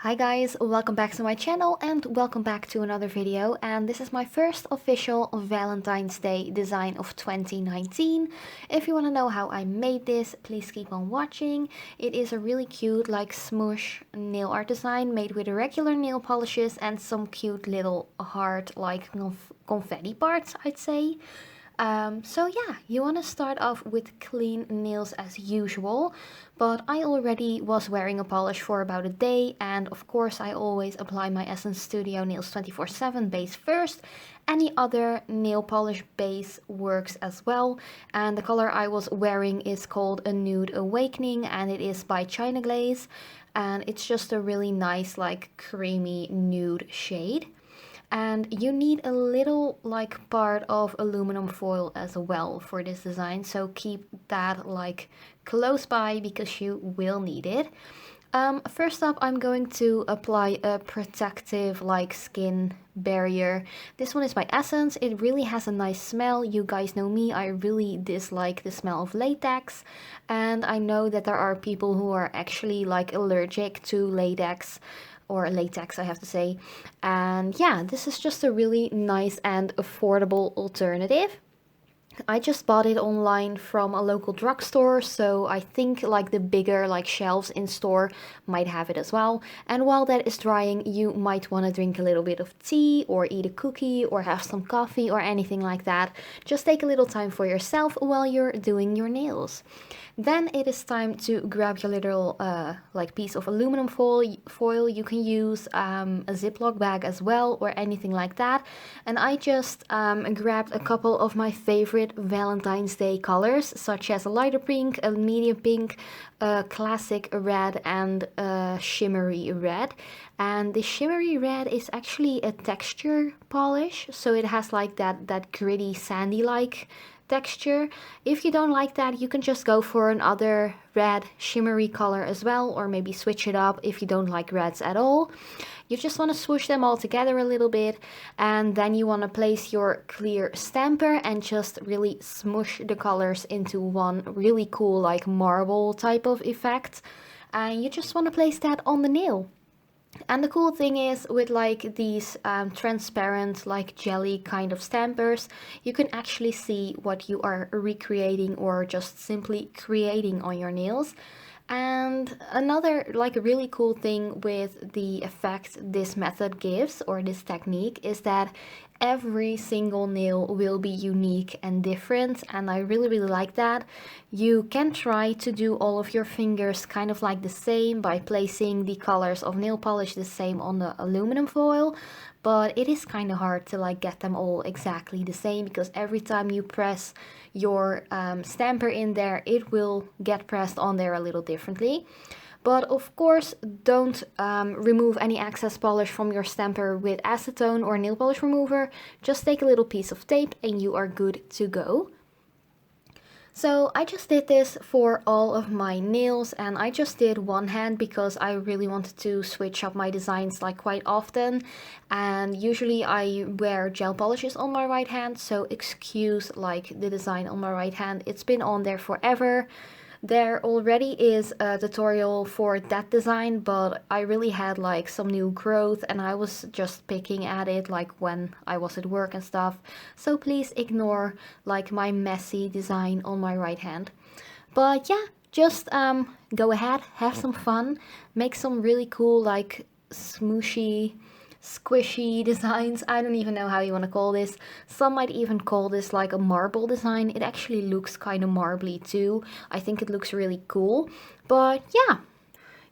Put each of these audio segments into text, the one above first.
Hi guys, welcome back to my channel and welcome back to another video, and this is my first official Valentine's Day design of 2019. If you want to know how I made this, please keep on watching. It is a really cute like smoosh nail art design made with regular nail polishes and some cute little heart like confetti parts, I'd say. So yeah, you want to start off with clean nails as usual, but I already was wearing a polish for about a day, and of course I always apply my Essence Studio Nails 24/7 base first. Any other nail polish base works as well, and the color I was wearing is called A Nude Awakening, and it is by China Glaze, and it's just a really nice like creamy nude shade. And you need a little like part of aluminum foil as well for this design, so keep that like close by because you will need it. First up, I'm going to apply a protective like skin barrier. This one is by Essence. It really has a nice smell. You guys know me, I really dislike the smell of latex, and I know that there are people who are actually like allergic to latex, or latex I have to say. And yeah, this is just a really nice and affordable alternative. I just bought it online from a local drugstore, so I think like the bigger like shelves in store might have it as well. And while that is drying, you might want to drink a little bit of tea or eat a cookie or have some coffee or anything like that. Just take a little time for yourself while you're doing your nails. Then it is time to grab your little like piece of aluminum foil. You can use a Ziploc bag as well or anything like that. And I just grabbed a couple of my favorite Valentine's Day colors, such as a lighter pink, a medium pink, a classic red, and a shimmery red. And the shimmery red is actually a texture polish, so it has like that gritty sandy like texture. If you don't like that, you can just go for another red shimmery color as well, or maybe switch it up if you don't like reds at all. You just want to swoosh them all together a little bit, and then you want to place your clear stamper and just really smoosh the colors into one really cool like marble type of effect. And you just want to place that on the nail. And the cool thing is with like these transparent like jelly kind of stampers, you can actually see what you are recreating or just simply creating on your nails. And another like really cool thing with the effect this method gives, or this technique, is that every single nail will be unique and different, and I really like that. You can try to do all of your fingers kind of like the same by placing the colors of nail polish the same on the aluminum foil, but it is kind of hard to like get them all exactly the same, because every time you press your stamper in there, it will get pressed on there a little differently. But of course, don't remove any excess polish from your stamper with acetone or nail polish remover. Just take a little piece of tape and you are good to go. So I just did this for all of my nails, and I just did one hand because I really wanted to switch up my designs like quite often, and usually I wear gel polishes on my right hand, so excuse like the design on my right hand. It's been on there forever. There already is a tutorial for that design, but I really had like some new growth and I was just picking at it like when I was at work and stuff. So please ignore like my messy design on my right hand. But yeah, just go ahead, have some fun, make some really cool like smooshy, squishy designs. I don't even know how you want to call this. Some might even call this like a marble design. It actually looks kind of marbly too. I think it looks really cool. But yeah,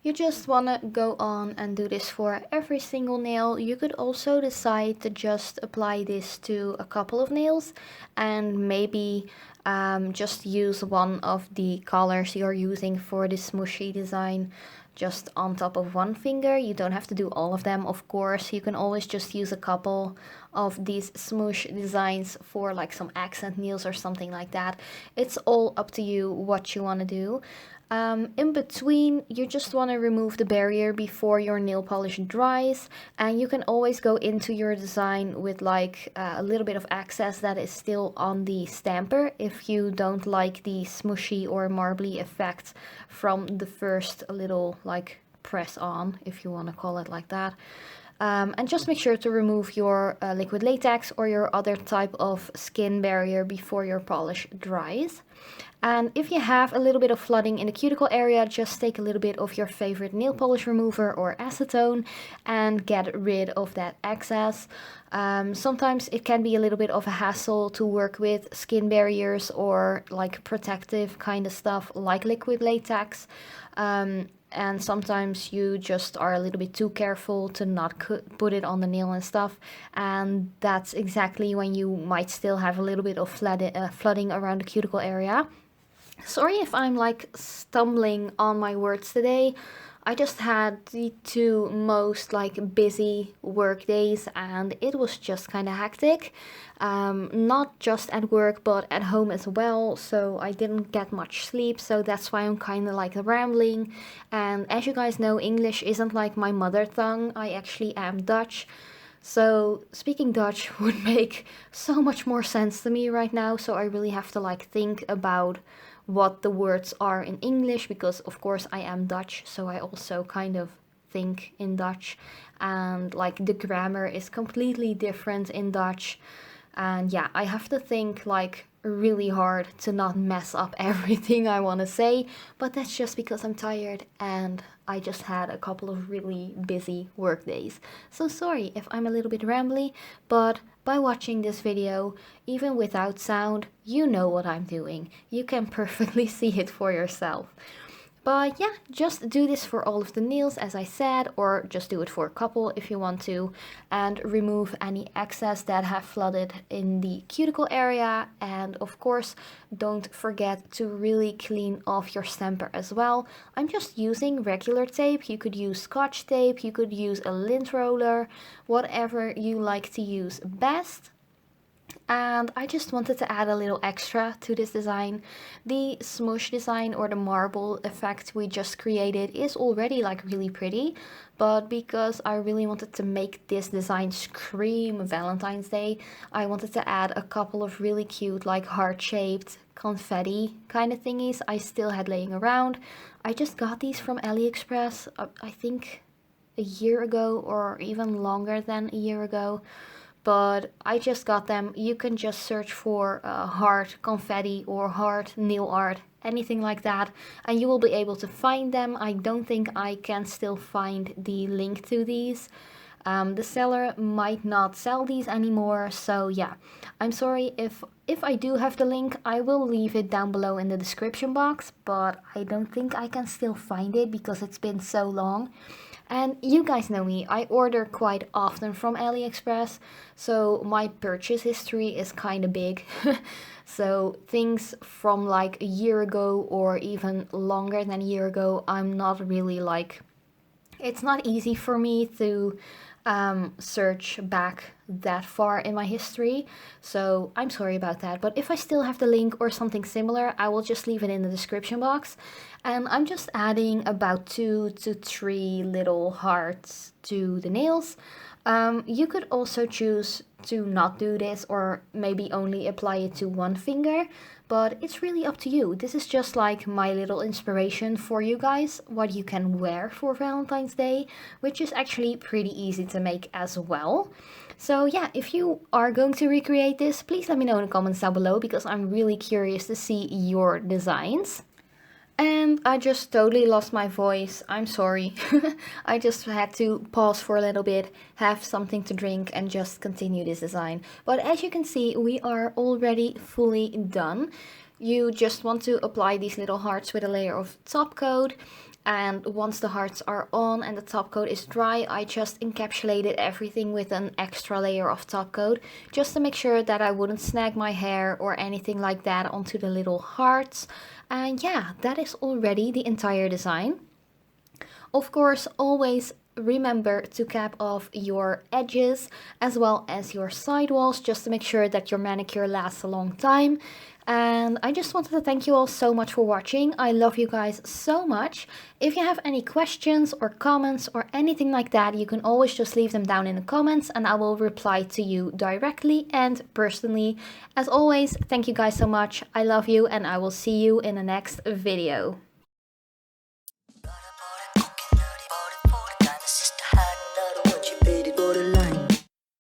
you just want to go on and do this for every single nail. You could also decide to just apply this to a couple of nails and maybe just use one of the colors you're using for this smooshy design just on top of one finger. You don't have to do all of them, of course. You can always just use a couple of these smoosh designs for like some accent nails or something like that. It's all up to you what you want to do. In between, you just want to remove the barrier before your nail polish dries, and you can always go into your design with like a little bit of excess that is still on the stamper if you don't like the smooshy or marbly effect from the first little like press on, if you want to call it like that. And just make sure to remove your liquid latex or your other type of skin barrier before your polish dries. And if you have a little bit of flooding in the cuticle area, just take a little bit of your favorite nail polish remover or acetone and get rid of that excess. Sometimes it can be a little bit of a hassle to work with skin barriers or like protective kind of stuff like liquid latex. And sometimes you just are a little bit too careful to not put it on the nail and stuff, and that's exactly when you might still have a little bit of flooding around the cuticle area. Sorry if I'm like stumbling on my words today. I just had the 2 most like busy work days and it was just kind of hectic. Not just at work but at home as well, so I didn't get much sleep, so that's why I'm kind of like rambling. And as you guys know, English isn't like my mother tongue. I actually am Dutch. So speaking Dutch would make so much more sense to me right now, so I really have to like think about what the words are in English, because of course I am Dutch, so I also kind of think in Dutch, and like the grammar is completely different in Dutch. And yeah, I have to think like really hard to not mess up everything I want to say, but that's just because I'm tired and I just had a couple of really busy work days. So sorry if I'm a little bit rambly, but by watching this video, even without sound, you know what I'm doing. You can perfectly see it for yourself. But yeah, just do this for all of the nails as I said, or just do it for a couple if you want to, and remove any excess that have flooded in the cuticle area. And of course, don't forget to really clean off your stamper as well. I'm just using regular tape. You could use Scotch tape, you could use a lint roller, whatever you like to use best. And I just wanted to add a little extra to this design. The smoosh design or the marble effect we just created is already like really pretty, but because I really wanted to make this design scream Valentine's Day, I wanted to add a couple of really cute like heart-shaped confetti kind of thingies I still had laying around. I just got these from AliExpress, I think a year ago or even longer than a year ago. But I just got them. You can just search for heart confetti or heart nail art, anything like that, and you will be able to find them. I don't think I can still find the link to these. The seller might not sell these anymore, so yeah, I'm sorry if I do have the link. I will leave it down below in the description box, but I don't think I can still find it because it's been so long. And you guys know me, I order quite often from AliExpress, so my purchase history is kind of big. So things from like a year ago or even longer than a year ago, I'm not really like, it's not easy for me to search back that far in my history, so I'm sorry about that. But if I still have the link or something similar, I will just leave it in the description box. And I'm just adding about 2 to 3 little hearts to the nails. You could also choose to not do this or maybe only apply it to one finger, but it's really up to you. This is just like my little inspiration for you guys, what you can wear for Valentine's Day, which is actually pretty easy to make as well. So yeah, if you are going to recreate this, please let me know in the comments down below, because I'm really curious to see your designs. And I just totally lost my voice. I'm sorry. I just had to pause for a little bit, have something to drink, and just continue this design. But as you can see, we are already fully done. You just want to apply these little hearts with a layer of top coat. And once the hearts are on and the top coat is dry, I just encapsulated everything with an extra layer of top coat, just to make sure that I wouldn't snag my hair or anything like that onto the little hearts. And yeah, that is already the entire design. Of course, always remember to cap off your edges as well as your sidewalls, just to make sure that your manicure lasts a long time. And I just wanted to thank you all so much for watching. I love you guys so much. If you have any questions or comments or anything like that, you can always just leave them down in the comments and I will reply to you directly and personally. As always, thank you guys so much. I love you and I will see you in the next video.